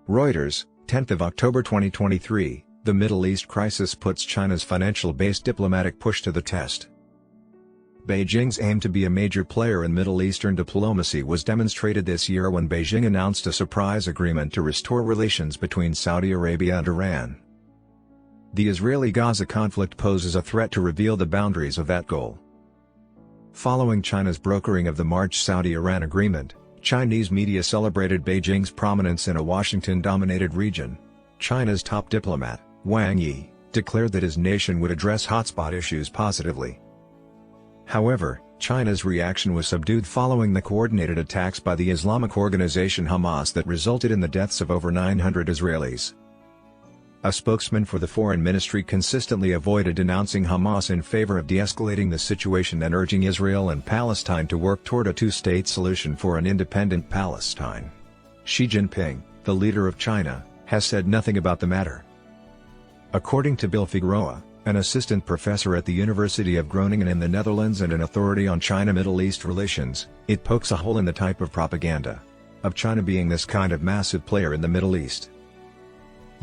Reuters, 10th of October 2023, the Middle East crisis puts China's financial-based diplomatic push to the test. Beijing's aim to be a major player in Middle Eastern diplomacy was demonstrated this year when Beijing announced a surprise agreement to restore relations between Saudi Arabia and Iran. The Israeli-Gaza conflict poses a threat to reveal the boundaries of that goal. Following China's brokering of the March Saudi-Iran agreement, Chinese media celebrated Beijing's prominence in a Washington-dominated region. China's top diplomat, Wang Yi, declared that his nation would address hotspot issues positively. However, China's reaction was subdued following the coordinated attacks by the Islamic organization Hamas that resulted in the deaths of over 900 Israelis. A spokesman for the foreign ministry consistently avoided denouncing Hamas in favor of de-escalating the situation and urging Israel and Palestine to work toward a two-state solution for an independent Palestine. Xi Jinping, the leader of China, has said nothing about the matter. According to Bill Figueroa, an assistant professor at the University of Groningen in the Netherlands and an authority on China-Middle East relations, it pokes a hole in the type of propaganda of China being this kind of massive player in the Middle East.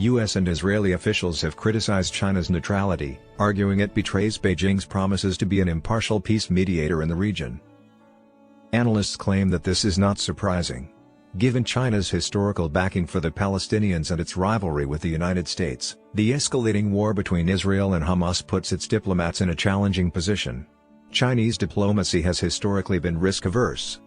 U.S. and Israeli officials have criticized China's neutrality, arguing it betrays Beijing's promises to be an impartial peace mediator in the region. Analysts claim that this is not surprising, given China's historical backing for the Palestinians and its rivalry with the United States. The escalating war between Israel and Hamas puts its diplomats in a challenging position. Chinese diplomacy has historically been risk-averse.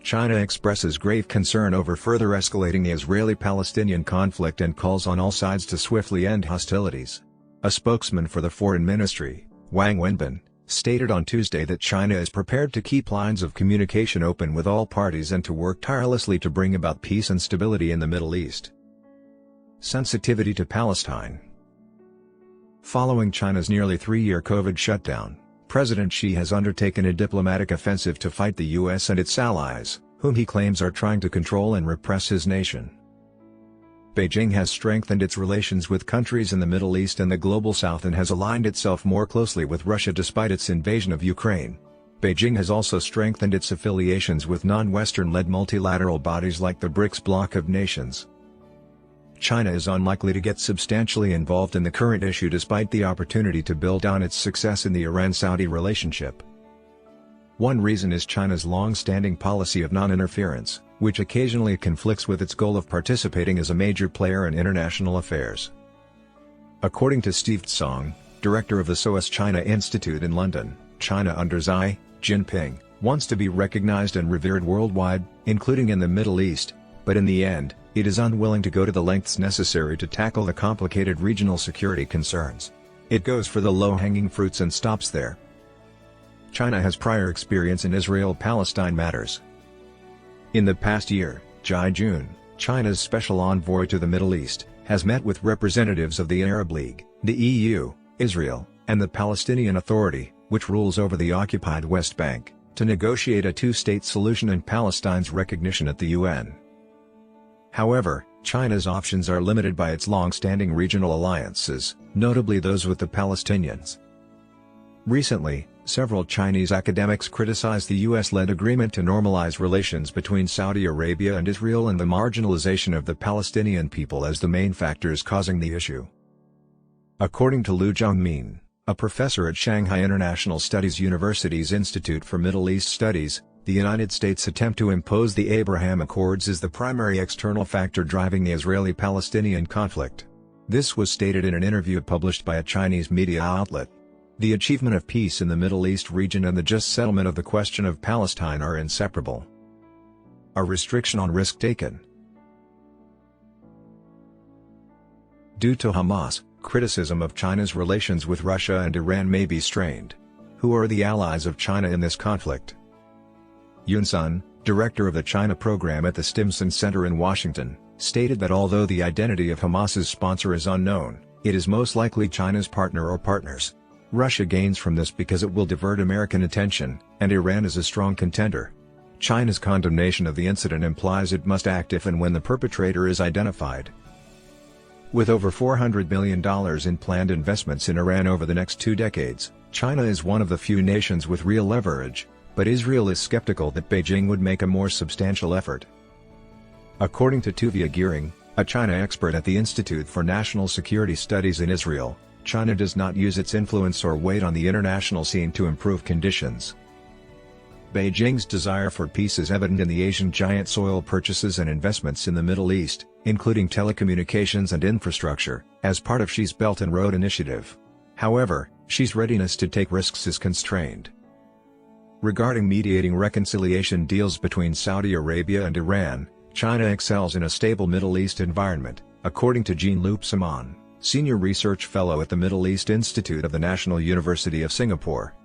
China expresses grave concern over further escalating the Israeli-Palestinian conflict and calls on all sides to swiftly end hostilities. A spokesman for the foreign ministry, Wang Wenbin, stated on Tuesday that China is prepared to keep lines of communication open with all parties and to work tirelessly to bring about peace and stability in the Middle East. Sensitivity to Palestine. Following China's nearly 3-year COVID shutdown, President Xi has undertaken a diplomatic offensive to fight the U.S. and its allies, whom he claims are trying to control and repress his nation. Beijing has strengthened its relations with countries in the Middle East and the Global South and has aligned itself more closely with Russia despite its invasion of Ukraine. Beijing has also strengthened its affiliations with non-Western-led multilateral bodies like the BRICS bloc of nations. China is unlikely to get substantially involved in the current issue despite the opportunity to build on its success in the Iran-Saudi relationship. One reason is China's long-standing policy of non-interference, which occasionally conflicts with its goal of participating as a major player in international affairs. According to Steve Tsang, director of the SOAS China Institute in London, China under Xi Jinping wants to be recognized and revered worldwide, including in the Middle East, but in the end, it is unwilling to go to the lengths necessary to tackle the complicated regional security concerns. It goes for the low-hanging fruits and stops there. China has prior experience in Israel-Palestine matters. In the past year, Zhai Jun, China's special envoy to the Middle East, has met with representatives of the Arab League, the EU, Israel, and the Palestinian Authority, which rules over the occupied West Bank, to negotiate a two-state solution and Palestine's recognition at the UN. However, China's options are limited by its long-standing regional alliances, notably those with the Palestinians. Recently, several Chinese academics criticized the US-led agreement to normalize relations between Saudi Arabia and Israel and the marginalization of the Palestinian people as the main factors causing the issue. According to Liu Zhongmin, a professor at Shanghai International Studies University's Institute for Middle East Studies, the United States' attempt to impose the Abraham Accords is the primary external factor driving the Israeli-Palestinian conflict. This was stated in an interview published by a Chinese media outlet. The achievement of peace in the Middle East region and the just settlement of the question of Palestine are inseparable. A restriction on risk taken. Due to Hamas, criticism of China's relations with Russia and Iran may be strained. Who are the allies of China in this conflict? Yun Sun, director of the China program at the Stimson Center in Washington, stated that although the identity of Hamas's sponsor is unknown, it is most likely China's partner or partners. Russia gains from this because it will divert American attention, and Iran is a strong contender. China's condemnation of the incident implies it must act if and when the perpetrator is identified. With over $400 billion in planned investments in Iran over the next 2 decades, China is one of the few nations with real leverage, but Israel is skeptical that Beijing would make a more substantial effort. According to Tuvia Gearing, A China expert at the Institute for National Security Studies in Israel, China does not use its influence or weight on the international scene to improve conditions. Beijing's desire for peace is evident in the Asian giant's oil purchases and investments in the Middle East, including telecommunications and infrastructure, as part of Xi's Belt and Road Initiative. However, Xi's readiness to take risks is constrained. Regarding mediating reconciliation deals between Saudi Arabia and Iran, China excels in a stable Middle East environment, according to Jean-Luc Simon, Senior Research Fellow at the Middle East Institute of the National University of Singapore.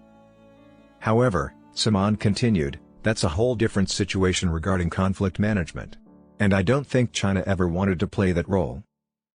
However, Simon continued, that's a whole different situation regarding conflict management. And I don't think China ever wanted to play that role.